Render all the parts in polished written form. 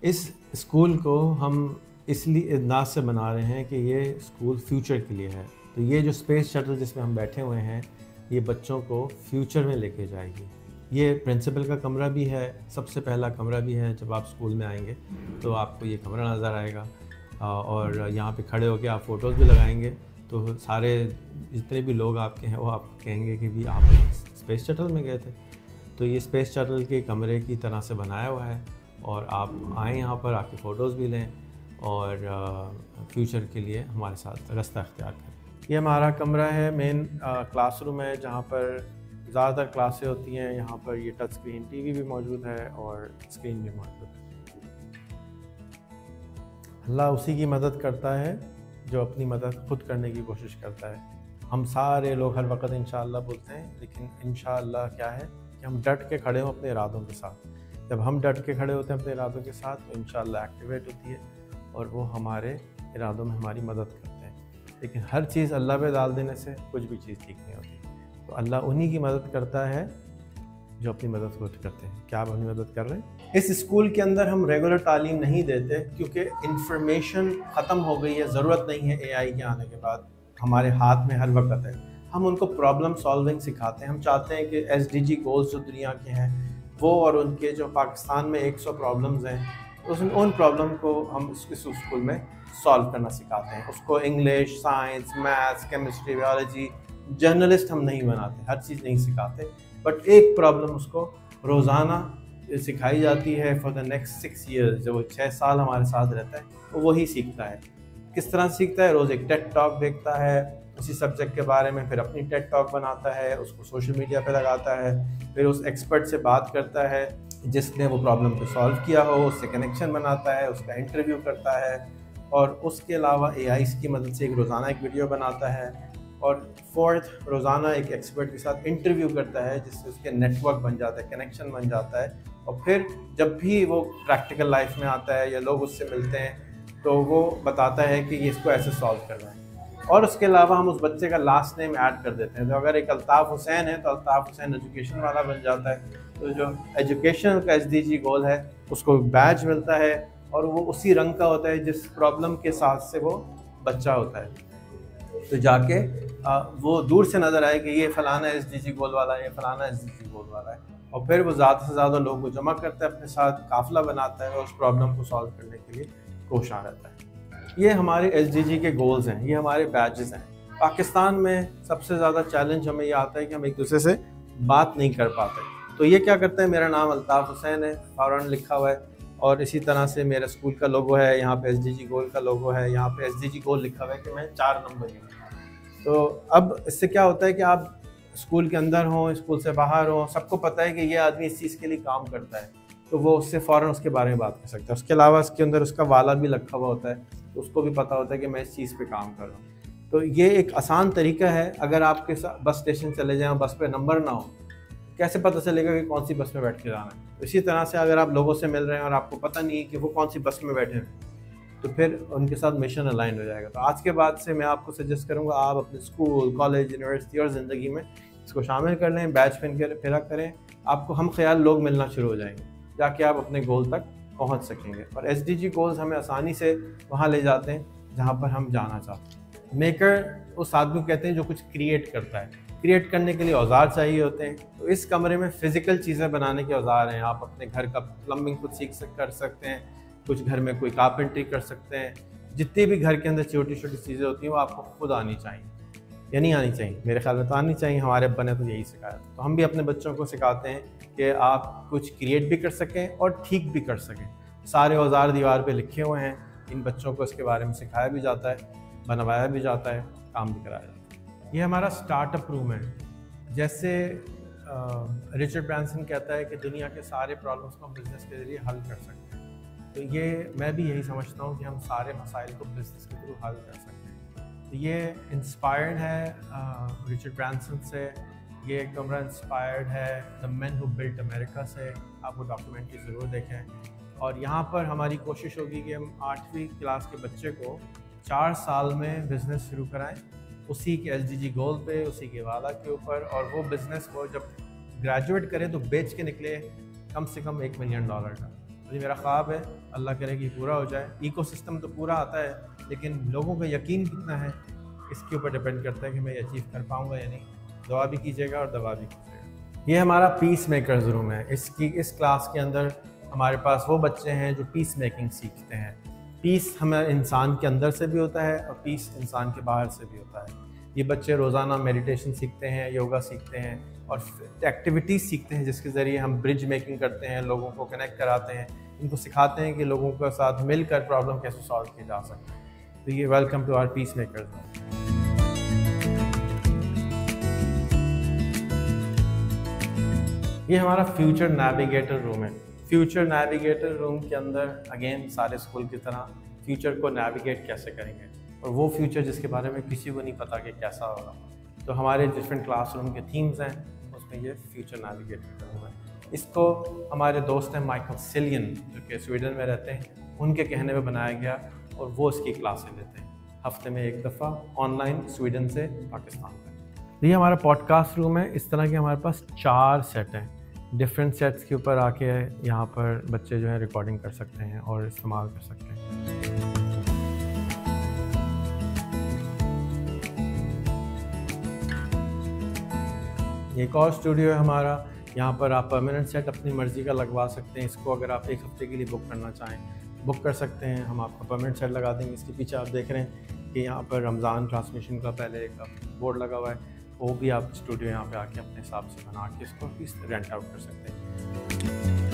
इस स्कूल को हम इसलिए अंदाज से बना रहे हैं कि ये स्कूल फ्यूचर के लिए है। तो ये जो स्पेस शटल जिसमें हम बैठे हुए हैं, ये बच्चों को फ्यूचर में लेके जाएगी। ये प्रिंसिपल का कमरा भी है, सबसे पहला कमरा भी है। जब आप स्कूल में आएंगे तो आपको ये कमरा नज़र आएगा और यहाँ पे खड़े होकर आप फ़ोटोज़ भी लगाएंगे तो सारे जितने भी लोग आपके हैं वो आपको कहेंगे कि भी आप स्पेस शटल में गए थे। तो ये स्पेस शटल के कमरे की तरह से बनाया हुआ है और आप आएँ यहाँ पर आके फ़ोटोज़ भी लें और फ्यूचर के लिए हमारे साथ रास्ता अख्तियार करें। ये हमारा कमरा है, मेन क्लासरूम है जहाँ पर ज़्यादातर क्लासें होती हैं। यहाँ पर ये टच स्क्रीन टीवी भी मौजूद है और स्क्रीन भी मौजूद है। अल्लाह उसी की मदद करता है जो अपनी मदद खुद करने की कोशिश करता है। हम सारे लोग हर वक्त इंशाअल्लाह बोलते हैं, लेकिन इंशाअल्लाह क्या है कि हम डट के खड़े हों अपने इरादों के साथ। जब हम डट के खड़े होते हैं अपने इरादों के साथ तो इंशाअल्लाह एक्टिवेट होती है और वो हमारे इरादों में हमारी मदद करते हैं। लेकिन हर चीज़ अल्लाह पे डाल देने से कुछ भी चीज़ ठीक नहीं होती। तो अल्लाह उन्हीं की मदद करता है जो अपनी मदद खुद करते हैं। क्या आप अपनी मदद कर रहे हैं? इस स्कूल के अंदर हम रेगुलर तालीम नहीं देते क्योंकि इंफॉर्मेशन ख़त्म हो गई है, ज़रूरत नहीं है एआई के आने के बाद, हमारे हाथ में हर वक्त है। हम उनको प्रॉब्लम सॉल्विंग सिखाते हैं। हम चाहते हैं कि एसडीजी गोल्स जो दुनिया के हैं वो और उनके जो पाकिस्तान में 100 प्रॉब्लम्स हैं उन प्रॉब्लम को हम इस स्कूल में सॉल्व करना सिखाते हैं। उसको English, science, maths, chemistry, biology, journalist हम नहीं बनाते, हर चीज़ नहीं सिखाते, बट एक प्रॉब्लम उसको रोज़ाना सिखाई जाती है फॉर द नेक्स्ट 6 ईयर्स। जब वो 6 साल हमारे साथ रहता है तो वही सीखता है। किस तरह सीखता है? रोज़ एक टेड टॉक देखता है उसी सब्जेक्ट के बारे में, फिर अपनी टेड टॉक बनाता है, उसको सोशल मीडिया पे लगाता है, फिर उस एक्सपर्ट से बात करता है जिसने वो प्रॉब्लम को सॉल्व किया हो, उससे कनेक्शन बनाता है, उसका इंटरव्यू करता है और उसके अलावा एआई की मदद से एक रोज़ाना एक वीडियो बनाता है और फोर्थ रोज़ाना एक एक्सपर्ट के साथ इंटरव्यू करता है जिससे उसके नेटवर्क बन जाता है, कनेक्शन बन जाता है। और फिर जब भी वो प्रैक्टिकल लाइफ में आता है या लोग उससे मिलते हैं तो वो बताता है कि ये इसको ऐसे सॉल्व करना है। और उसके अलावा हम उस बच्चे का लास्ट नेम ऐड कर देते हैं। तो अगर एक अल्ताफ़ हुसैन है तो अल्ताफ़ हुसैन एजुकेशन वाला बन जाता है। तो जो एजुकेशन का एसडीजी गोल है उसको बैज मिलता है और वो उसी रंग का होता है जिस प्रॉब्लम के साथ से वो बच्चा होता है। तो जाके वो दूर से नज़र आए कि ये फ़लाना एसडीजी गोल वाला है, ये फ़लाना एसडीजी गोल वाला है। और फिर वो ज़्यादा से ज़्यादा लोगों को जमा करता है, अपने साथ काफ़िला बनाता है और उस प्रॉब्लम को सॉल्व करने के लिए कोशिश रहता है। ये हमारे एसडीजी के गोल्स हैं, ये हमारे बैजेस हैं। पाकिस्तान में सबसे ज़्यादा चैलेंज हमें ये आता है कि हम एक दूसरे से बात नहीं कर पाते। तो ये क्या करता है, मेरा नाम अल्ताफ़ हुसैन है, फ़ौरन लिखा हुआ है और इसी तरह से मेरे स्कूल का लोगो है, यहाँ पे एसडीजी गोल का लोगो है, यहाँ पे एसडीजी गोल लिखा हुआ है कि मैं 4 नंबर ही हूँ। तो अब इससे क्या होता है कि आप स्कूल के अंदर हों, स्कूल से बाहर हों, सबको पता है कि ये आदमी इस चीज़ के लिए काम करता है, तो वो उससे फ़ौरन उसके बारे में बात कर सकता है। उसके अलावा इसके अंदर उसका वाला भी लिखा हुआ होता है, तो उसको भी पता होता है कि मैं इस चीज़ पे काम कर रहा हूँ। तो ये एक आसान तरीका है। अगर आपके बस स्टेशन चले जाएँ, बस पे नंबर ना हो, कैसे पता चलेगा कि कौन सी बस में बैठ के जाना है? तो इसी तरह से अगर आप लोगों से मिल रहे हैं और आपको पता नहीं है कि वो कौन सी बस में बैठे हैं, तो फिर उनके साथ मिशन अलाइन हो जाएगा। तो आज के बाद से मैं आपको सजेस्ट करूंगा आप अपने स्कूल, कॉलेज, यूनिवर्सिटी और ज़िंदगी में इसको शामिल कर लें, बैच पहन कर फिरा करें। आपको हम ख्याल लोग मिलना शुरू हो जाएंगे, जाके आप अपने गोल तक पहुंच सकेंगे। और एसडीजी गोल्स हमें आसानी से वहाँ ले जाते हैं जहाँ पर हम जाना चाहते हैं। मेकर उस आदमी को कहते हैं जो कुछ क्रिएट करता है। क्रिएट करने के लिए औजार चाहिए होते हैं। तो इस कमरे में फ़िज़िकल चीज़ें बनाने के औजार हैं। आप अपने घर का प्लम्बिंग खुद कर सकते हैं, कुछ घर में कोई कारपेंट्री कर सकते हैं। जितनी भी घर के अंदर छोटी छोटी चीज़ें होती हैं वो आपको खुद आनी चाहिए या नहीं आनी चाहिए। मेरे ख्याल में तो आनी चाहिए, हमारे अब्बा ने तो यही सिखाया। तो हम भी अपने बच्चों को सिखाते हैं कि आप कुछ क्रिएट भी कर सकें और ठीक भी कर सकें। सारे औजार दीवार पे लिखे हुए हैं, इन बच्चों को इसके बारे में सिखाया भी जाता है, बनवाया भी जाता है, काम भी कराया जाता है। ये हमारा स्टार्टअप रूम है। जैसे रिचर्ड ब्रांसन कहता है कि दुनिया के सारे प्रॉब्लम्स को हम बिज़नेस के ज़रिए हल कर सकते हैं। तो ये मैं भी यही समझता हूँ कि हम सारे मसाइल को बिज़नेस के थ्रू हल कर सकते हैं। तो ये इंस्पायर्ड है रिचर्ड ब्रांसन से। ये कमरा इंस्पायर्ड है the man who built America से। आप वो डॉक्यूमेंट्री ज़रूर देखें। और यहाँ पर हमारी कोशिश होगी कि हम 8वीं क्लास के बच्चे को 4 साल में बिज़नेस शुरू कराएं, उसी के एसडीजी गोल पे, उसी के वाला के ऊपर। और वो बिज़नेस वो जब ग्रेजुएट करे तो बेच के निकले कम से कम $1 मिलियन का। ये मेरा ख्वाब है, अल्लाह करे कि पूरा हो जाए। इकोसिस्टम तो पूरा आता है, लेकिन लोगों का यकीन कितना है इसके ऊपर डिपेंड करता है कि मैं ये अचीव कर पाऊँगा या नहीं। दुआ भी कीजिएगा और दवा भी कीजिएगा। ये हमारा पीस मेकर्स रूम है। इस क्लास के अंदर हमारे पास वो बच्चे हैं जो पीस मेकिंग सीखते हैं। पीस हमें इंसान के अंदर से भी होता है और पीस इंसान के बाहर से भी होता है। ये बच्चे रोज़ाना मेडिटेशन सीखते हैं, योगा सीखते हैं और एक्टिविटीज़ सीखते हैं जिसके ज़रिए हम ब्रिज मेकिंग करते हैं, लोगों को कनेक्ट कराते हैं, इनको सिखाते हैं कि लोगों के साथ मिलकर प्रॉब्लम कैसे सॉल्व की जा सकते हैं। तो ये welcome to our peace makers. ये हमारा फ्यूचर नेविगेटर रूम है। फ्यूचर नेविगेटर रूम के अंदर अगेन सारे स्कूल की तरह फ्यूचर को नेविगेट कैसे करेंगे, और वो फ्यूचर जिसके बारे में किसी को नहीं पता कि कैसा होगा। तो हमारे डिफरेंट क्लासरूम के थीम्स हैं, उसमें ये फ्यूचर नेविगेटर रूम है। इसको हमारे दोस्त हैं माइकल सिलियन जो कि स्वीडन में रहते हैं, उनके कहने पे बनाया गया और वो इसकी क्लासें लेते हैं हफ्ते में एक दफ़ा ऑनलाइन स्वीडन से पाकिस्तान तक। ये हमारा पॉडकास्ट रूम है। इस तरह के हमारे पास 4 सेट हैं। डिफरेंट सेट्स के ऊपर आके यहाँ पर बच्चे जो है रिकॉर्डिंग कर सकते हैं और इस्तेमाल कर सकते हैं। एक और स्टूडियो है हमारा। यहाँ पर आप परमानेंट सेट अपनी मर्ज़ी का लगवा सकते हैं। इसको अगर आप एक हफ़्ते के लिए बुक करना चाहें बुक कर सकते हैं, हम आपका परमानेंट सेट लगा देंगे। इसके पीछे आप देख रहे हैं कि यहाँ पर रमज़ान ट्रांसमिशन का पहले एक बोर्ड लगा हुआ है, वो भी आप स्टूडियो यहाँ पे आके अपने हिसाब से बना के इसको रेंट आउट कर सकते हैं।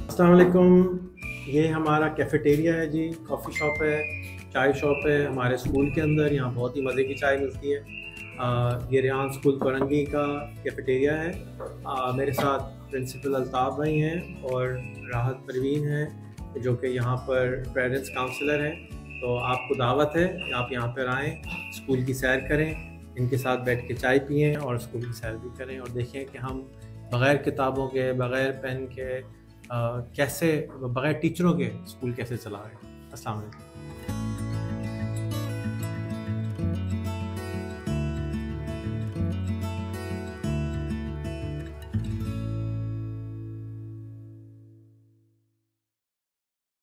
अस्सलाम वालेकुम। ये हमारा कैफ़ेटेरिया है जी, कॉफ़ी शॉप है, चाय शॉप है हमारे स्कूल के अंदर। यहाँ बहुत ही मज़े की चाय मिलती है। ये रेहान स्कूल कोरंगी का कैफ़ेटेरिया है। मेरे साथ प्रिंसिपल अल्ताफ़ भाई हैं और राहत परवीन हैं जो कि यहाँ पर पेरेंट्स काउंसलर हैं। तो आपको दावत है, आप यहाँ पर आएँ, स्कूल की सैर करें, इनके साथ बैठ के चाय पिएँ और स्कूल की सैर भी करें और देखें कि हम बग़ैर किताबों के, बग़ैर पेन के, कैसे बग़ैर टीचरों के स्कूल कैसे चला रहे हैं। अस्सलाम वालेकुम।